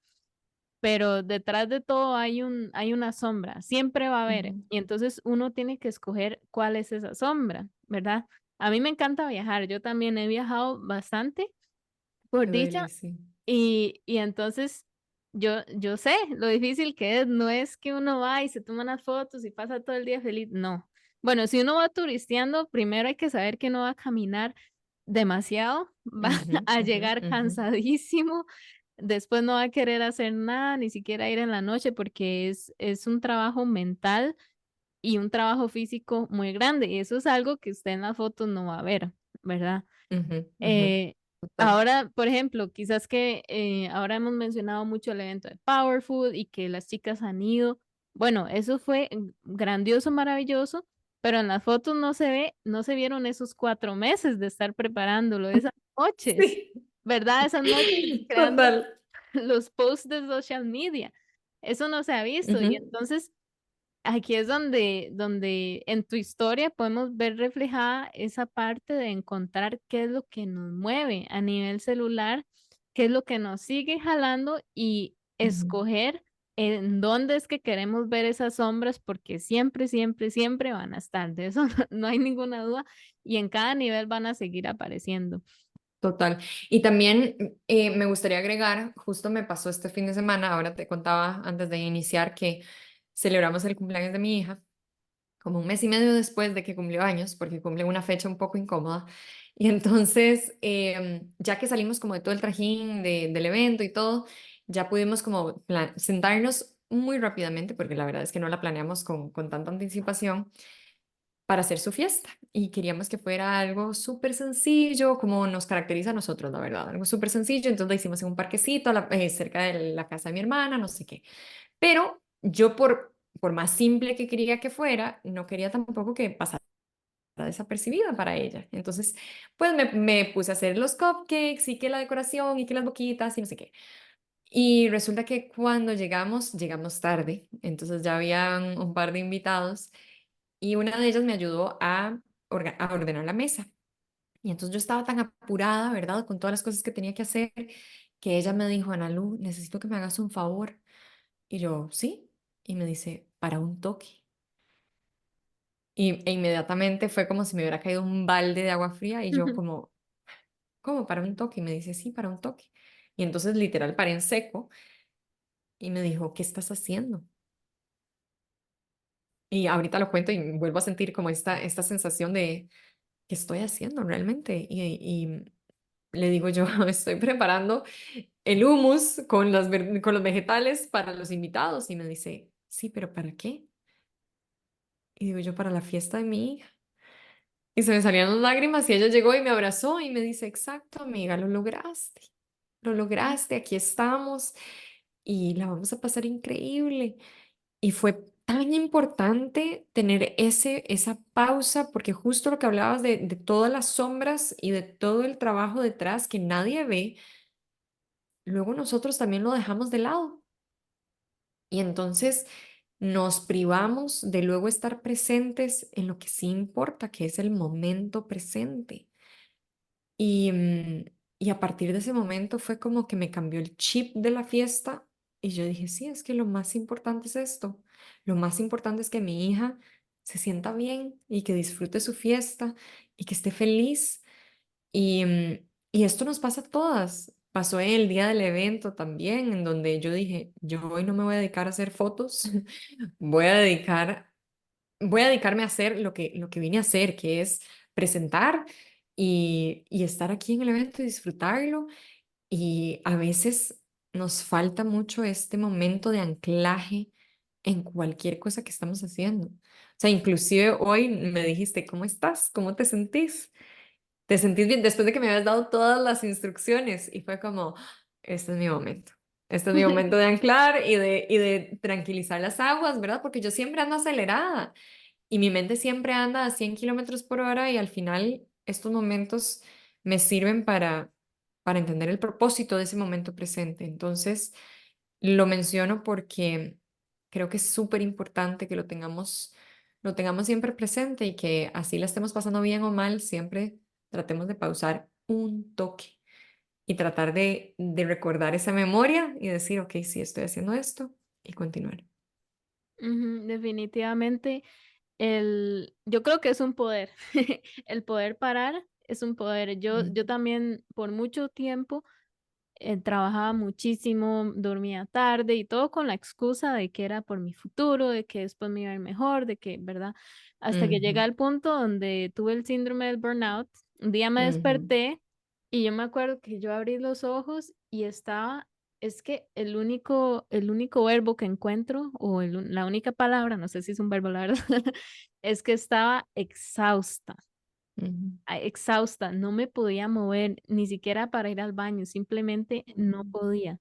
pero detrás de todo hay una sombra, siempre va a haber, ujú. y entonces uno tiene que escoger cuál es esa sombra, ¿verdad? A mí me encanta viajar, yo también he viajado bastante, por Qué dicha, deli, sí. y entonces yo sé lo difícil que es, no es que uno va y se toma unas fotos y pasa todo el día feliz, no. Bueno, si uno va turisteando, primero hay que saber que no va a caminar demasiado, va Ujú, a ujú, llegar ujú, cansadísimo, después no va a querer hacer nada, ni siquiera ir en la noche, porque es un trabajo mental y un trabajo físico muy grande, y eso es algo que usted en las fotos no va a ver, ¿verdad? ujú, ujú. Eh, Total. ahora, por ejemplo, quizás que ahora hemos mencionado mucho el evento de Powerful y que las chicas han ido. Bueno, eso fue grandioso, maravilloso, pero en las fotos no se ve, no se vieron esos 4 meses de estar preparándolo, esas noches, Sí, ¿verdad? Esas noches creando total. los posts de social media. Eso no se ha visto y Ujú, entonces aquí es donde en tu historia podemos ver reflejada esa parte de encontrar qué es lo que nos mueve a nivel celular, qué es lo que nos sigue jalando y ujú. escoger en dónde es que queremos ver esas sombras, porque siempre, siempre, siempre van a estar, de eso no hay ninguna duda, y en cada nivel van a seguir apareciendo. Total. Y también me gustaría agregar, justo me pasó este fin de semana, ahora te contaba antes de iniciar que celebramos el cumpleaños de mi hija, como un mes y medio después de que cumplió años, porque cumple una fecha un poco incómoda. Y entonces, ya que salimos como de todo el trajín del evento y todo, ya pudimos como sentarnos muy rápidamente, porque la verdad es que no la planeamos con tanta anticipación para hacer su fiesta y queríamos que fuera algo súper sencillo, como nos caracteriza a nosotros, la verdad, algo súper sencillo. Entonces lo hicimos en un parquecito cerca de la casa de mi hermana, no sé qué. Pero yo por más simple que quería que fuera, no quería tampoco que pasara desapercibida para ella. Entonces, pues me puse a hacer los cupcakes y que la decoración y que las boquitas y no sé qué. Y resulta que cuando llegamos tarde, entonces ya habían un par de invitados y una de ellas me ayudó a ordenar la mesa. Y entonces yo estaba tan apurada, ¿verdad? Con todas las cosas que tenía que hacer, que ella me dijo, Ana Lu, necesito que me hagas un favor. Y yo, sí. Y me dice, para un toque. E inmediatamente fue como si me hubiera caído un balde de agua fría y yo como, ¿cómo para un toque? Y me dice, sí, para un toque. Y entonces literal paré en seco y me dijo, ¿qué estás haciendo? Y ahorita lo cuento y vuelvo a sentir como esta sensación de, ¿qué estoy haciendo realmente? Y le digo yo, estoy preparando el hummus con los vegetales para los invitados. Y me dice, sí, pero ¿para qué? Y digo yo, para la fiesta de mi hija. Y se me salían las lágrimas y ella llegó y me abrazó y me dice, exacto, amiga, lo lograste, aquí estamos y la vamos a pasar increíble. Y fue tan importante tener esa pausa, porque justo lo que hablabas de todas las sombras y de todo el trabajo detrás que nadie ve, luego nosotros también lo dejamos de lado. Y entonces nos privamos de luego estar presentes en lo que sí importa, que es el momento presente. Y, y a partir de ese momento fue como que me cambió el chip de la fiesta y yo dije, sí, es que lo más importante es esto. Lo más importante es que mi hija se sienta bien y que disfrute su fiesta y que esté feliz. Y esto nos pasa a todas. Pasó en el día del evento también, en donde yo dije, yo hoy no me voy a dedicar a hacer fotos, voy a voy a dedicarme a hacer lo que vine a hacer, que es presentar y estar aquí en el evento y disfrutarlo. Y a veces nos falta mucho este momento de anclaje en cualquier cosa que estamos haciendo. O sea, inclusive hoy me dijiste, ¿cómo estás? ¿Cómo te sentís? ¿Te sentís bien? Después de que me habías dado todas las instrucciones y fue como, este es mi momento. Este es mi momento de anclar y de tranquilizar las aguas, ¿verdad? Porque yo siempre ando acelerada y mi mente siempre anda a 100 kilómetros por hora y al final estos momentos me sirven para entender el propósito de ese momento presente. Entonces, lo menciono porque creo que es súper importante que lo tengamos siempre presente y que así la estemos pasando bien o mal, siempre tratemos de pausar un toque y tratar de recordar esa memoria y decir, ok, sí, estoy haciendo esto y continuar. Ujú, definitivamente, yo creo que es un poder. El poder parar es un poder. Yo Mm, también por mucho tiempo trabajaba muchísimo, dormía tarde y todo con la excusa de que era por mi futuro, de que después me iba a ir mejor, de que, ¿verdad? Hasta que llegué ujú, al punto donde tuve el síndrome del burnout. Un día me ujú, desperté y yo me acuerdo que yo abrí los ojos y estaba, es que el único verbo que encuentro o la única palabra, no sé si es un verbo, la verdad, es que estaba exhausta, ujú, exhausta, no me podía mover, ni siquiera para ir al baño, simplemente no ujú, podía.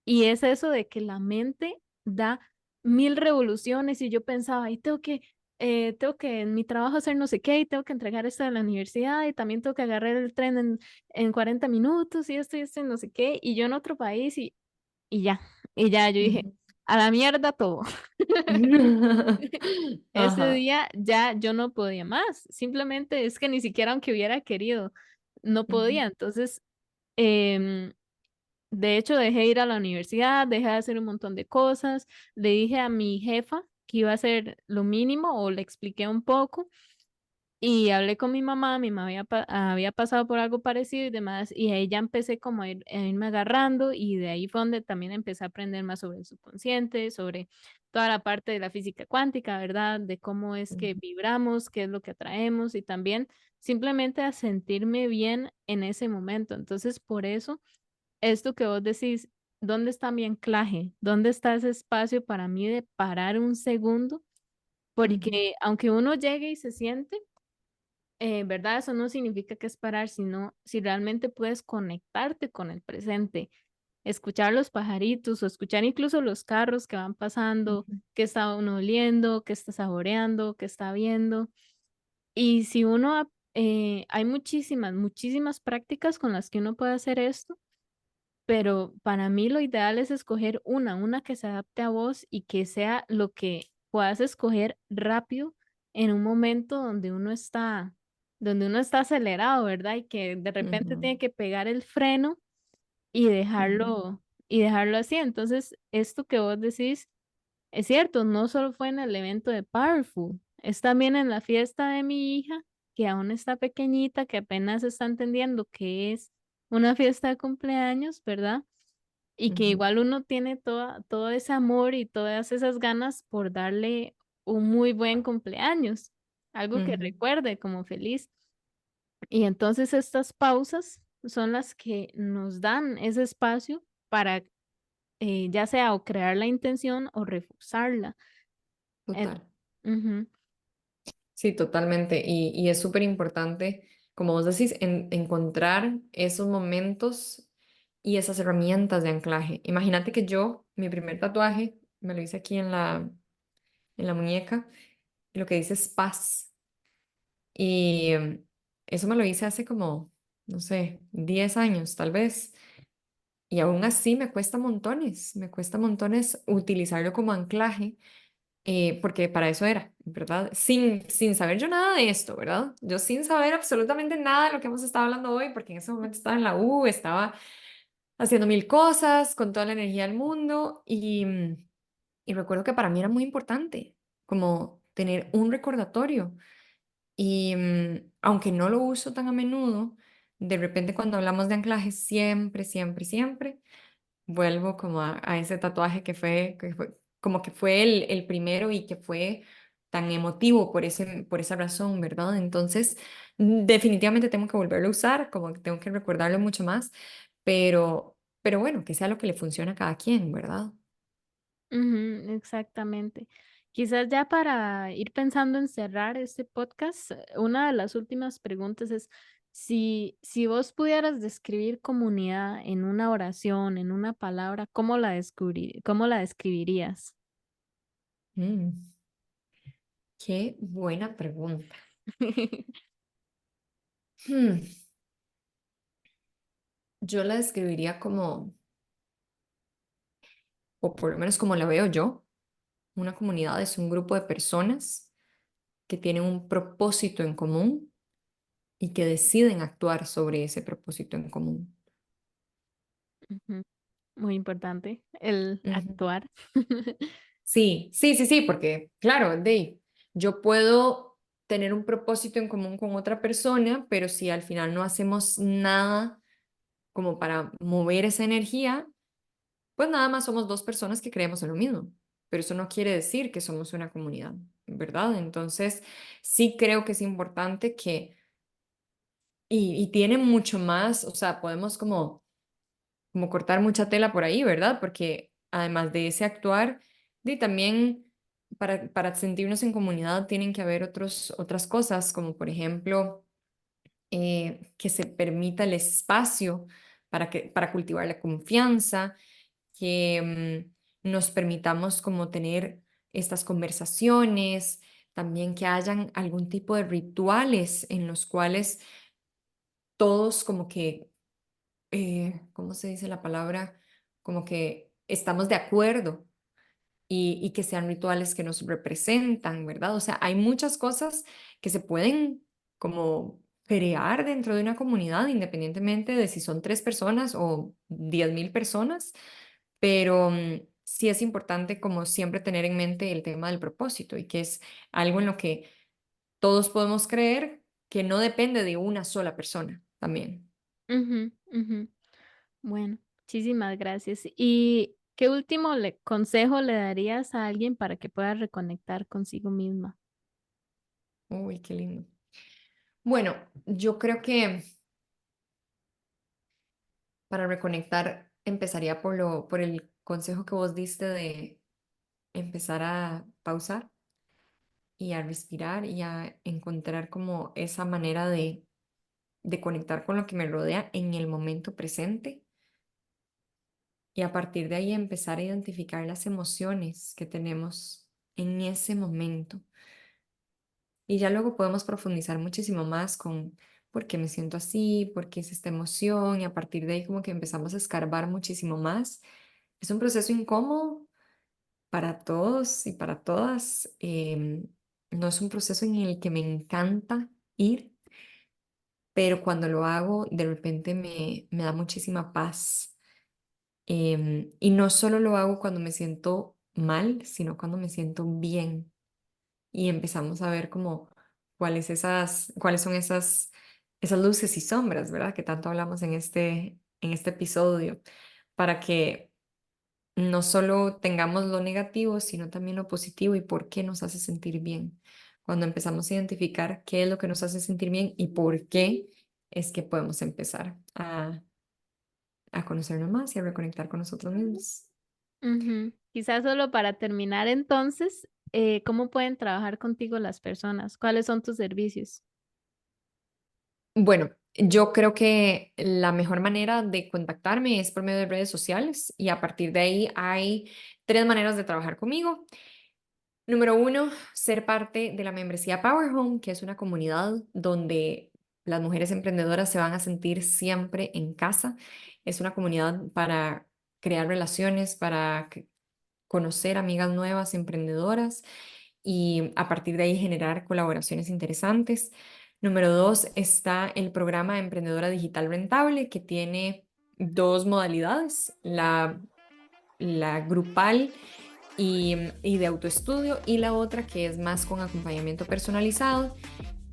Y es eso de que la mente da mil revoluciones y yo pensaba, y tengo que en mi trabajo hacer no sé qué, y tengo que entregar esto de la universidad, y también tengo que agarrar el tren en 40 minutos, y esto, y no sé qué, y yo en otro país, y ya, yo dije, ujú. a la mierda todo. Ese Ajá. día ya yo no podía más, simplemente es que ni siquiera aunque hubiera querido, no Ujú, podía. Entonces, em, de hecho, dejé de ir a la universidad, dejé de hacer un montón de cosas, le dije a mi jefa que iba a hacer lo mínimo o le expliqué un poco y hablé con mi mamá había pasado por algo parecido y demás, y ahí ya empecé como a irme agarrando y de ahí fue donde también empecé a aprender más sobre el subconsciente, sobre toda la parte de la física cuántica, ¿verdad? De cómo es que ujú, vibramos, qué es lo que atraemos y también simplemente a sentirme bien en ese momento. Entonces, por eso, esto que vos decís, ¿dónde está mi anclaje? ¿Dónde está ese espacio para mí de parar un segundo? ujú, Porque aunque uno llegue y se siente, ¿verdad? Eso no significa que es parar, sino si realmente puedes conectarte con el presente, escuchar los pajaritos o escuchar incluso los carros que van pasando, ujú, qué está uno oliendo, qué está saboreando, qué está viendo. Y si hay muchísimas, muchísimas prácticas con las que uno puede hacer esto, pero para mí lo ideal es escoger una que se adapte a vos y que sea lo que puedas escoger rápido en un momento donde uno está acelerado, ¿verdad? Y que de repente ujú, tiene que pegar el freno y ujú, dejarlo así. Entonces, esto que vos decís es cierto, no solo fue en el evento de Powerful, es también en la fiesta de mi hija, que aún está pequeñita, que apenas está entendiendo que es una fiesta de cumpleaños, ¿verdad? Y que ujú, igual uno tiene todo ese amor y todas esas ganas por darle un muy buen cumpleaños, algo que ujú, recuerde como feliz. Y entonces estas pausas son las que nos dan ese espacio para ya sea o crear la intención o reforzarla. En- total. Ujú, Sí, totalmente. Y es súper importante, como vos decís, encontrar esos momentos y esas herramientas de anclaje. Imagínate que yo, mi primer tatuaje, me lo hice aquí en la muñeca, y lo que dice es paz. Y eso me lo hice hace como, no sé, 10 años tal vez. Y aún así me cuesta montones utilizarlo como anclaje porque para eso era, ¿verdad? Sin saber yo nada de esto, ¿verdad? Yo sin saber absolutamente nada de lo que hemos estado hablando hoy, porque en ese momento estaba en la U, estaba haciendo mil cosas, con toda la energía del mundo, y recuerdo que para mí era muy importante, como tener un recordatorio. Y aunque no lo uso tan a menudo, de repente cuando hablamos de anclaje, siempre, siempre, siempre vuelvo como a ese tatuaje que fue como que fue el primero y que fue tan emotivo por esa razón, ¿verdad? Entonces, definitivamente tengo que volverlo a usar, como que tengo que recordarlo mucho más, pero bueno, que sea lo que le funcione a cada quien, ¿verdad? ujú, exactamente. Quizás ya para ir pensando en cerrar este podcast, una de las últimas preguntas es, Si vos pudieras describir comunidad en una oración, en una palabra, cómo la describirías? Mm, qué buena pregunta. Hmm, yo la describiría como, o por lo menos como la veo yo, una comunidad es un grupo de personas que tienen un propósito en común y que deciden actuar sobre ese propósito en común. Ujú, muy importante, el Ujú. actuar. Sí, sí, sí, sí, porque claro, yo puedo tener un propósito en común con otra persona, pero si al final no hacemos nada como para mover esa energía, pues nada más somos dos personas que creemos en lo mismo. Pero eso no quiere decir que somos una comunidad, ¿verdad? Entonces, sí creo que es importante que, y tiene mucho más, o sea, podemos como cortar mucha tela por ahí, ¿verdad? Porque además de ese actuar, también para sentirnos en comunidad tienen que haber otras cosas, como por ejemplo, que se permita el espacio para cultivar la confianza, que nos permitamos como tener estas conversaciones, también que hayan algún tipo de rituales en los cuales todos como que ¿cómo se dice la palabra? Como que estamos de acuerdo y que sean rituales que nos representan, ¿verdad? O sea, hay muchas cosas que se pueden como crear dentro de una comunidad, independientemente de si son 3 personas o 10.000 personas, pero sí es importante como siempre tener en mente el tema del propósito y que es algo en lo que todos podemos creer que no depende de una sola persona también. Ujú, ujú. Bueno, muchísimas gracias. ¿Y qué último consejo le darías a alguien para que pueda reconectar consigo misma? Uy, qué lindo. Bueno, yo creo que para reconectar empezaría por el consejo que vos diste de empezar a pausar y a respirar y a encontrar como esa manera de conectar con lo que me rodea en el momento presente y a partir de ahí empezar a identificar las emociones que tenemos en ese momento. Y ya luego podemos profundizar muchísimo más con por qué me siento así, por qué es esta emoción, y a partir de ahí como que empezamos a escarbar muchísimo más. Es un proceso incómodo para todos y para todas. No es un proceso en el que me encanta ir, pero cuando lo hago, de repente me da muchísima paz. Y no solo lo hago cuando me siento mal, sino cuando me siento bien y empezamos a ver como cuáles son esas luces y sombras, ¿verdad? Que tanto hablamos en este episodio, para que no solo tengamos lo negativo, sino también lo positivo y por qué nos hace sentir bien. Cuando empezamos a identificar qué es lo que nos hace sentir bien y por qué, es que podemos empezar a conocernos más y a reconectar con nosotros mismos. Ujú. Quizás solo para terminar entonces, ¿cómo pueden trabajar contigo las personas? ¿Cuáles son tus servicios? Bueno, yo creo que la mejor manera de contactarme es por medio de redes sociales y a partir de ahí hay 3 maneras de trabajar conmigo. Número uno, ser parte de la membresía Power Home, que es una comunidad donde las mujeres emprendedoras se van a sentir siempre en casa. Es una comunidad para crear relaciones, para conocer amigas nuevas, emprendedoras y a partir de ahí generar colaboraciones interesantes. Número dos está el programa Emprendedora Digital Rentable, que tiene 2 modalidades, la grupal y de autoestudio, y la otra que es más con acompañamiento personalizado.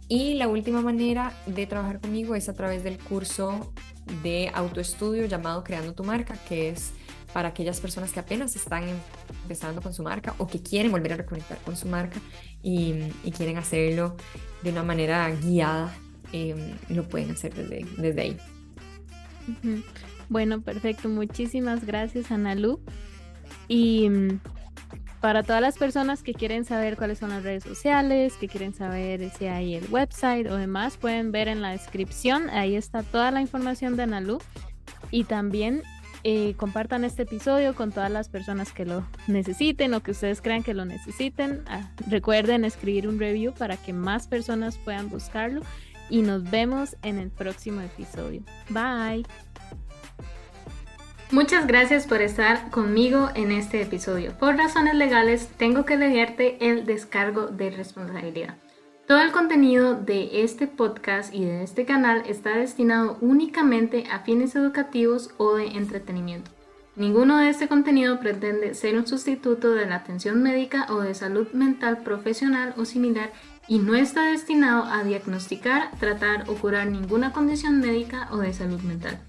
Y la última manera de trabajar conmigo es a través del curso de autoestudio llamado Creando tu Marca, que es para aquellas personas que apenas están empezando con su marca o que quieren volver a reconectar con su marca y quieren hacerlo de una manera guiada. Lo pueden hacer desde ahí. Ujú. Bueno, perfecto. Muchísimas gracias, Analu. Y Para todas las personas que quieren saber cuáles son las redes sociales, que quieren saber si hay el website o demás, pueden ver en la descripción, ahí está toda la información de Analu. Y también compartan este episodio con todas las personas que lo necesiten o que ustedes crean que lo necesiten. Recuerden escribir un review para que más personas puedan buscarlo y nos vemos en el próximo episodio. Bye. Muchas gracias por estar conmigo en este episodio. Por razones legales, tengo que leerte el descargo de responsabilidad. Todo el contenido de este podcast y de este canal está destinado únicamente a fines educativos o de entretenimiento. Ninguno de este contenido pretende ser un sustituto de la atención médica o de salud mental profesional o similar y no está destinado a diagnosticar, tratar o curar ninguna condición médica o de salud mental.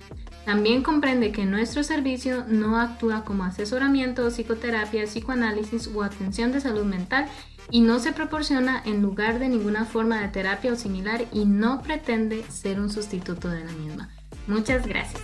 También comprende que nuestro servicio no actúa como asesoramiento, psicoterapia, psicoanálisis o atención de salud mental y no se proporciona en lugar de ninguna forma de terapia o similar y no pretende ser un sustituto de la misma. Muchas gracias.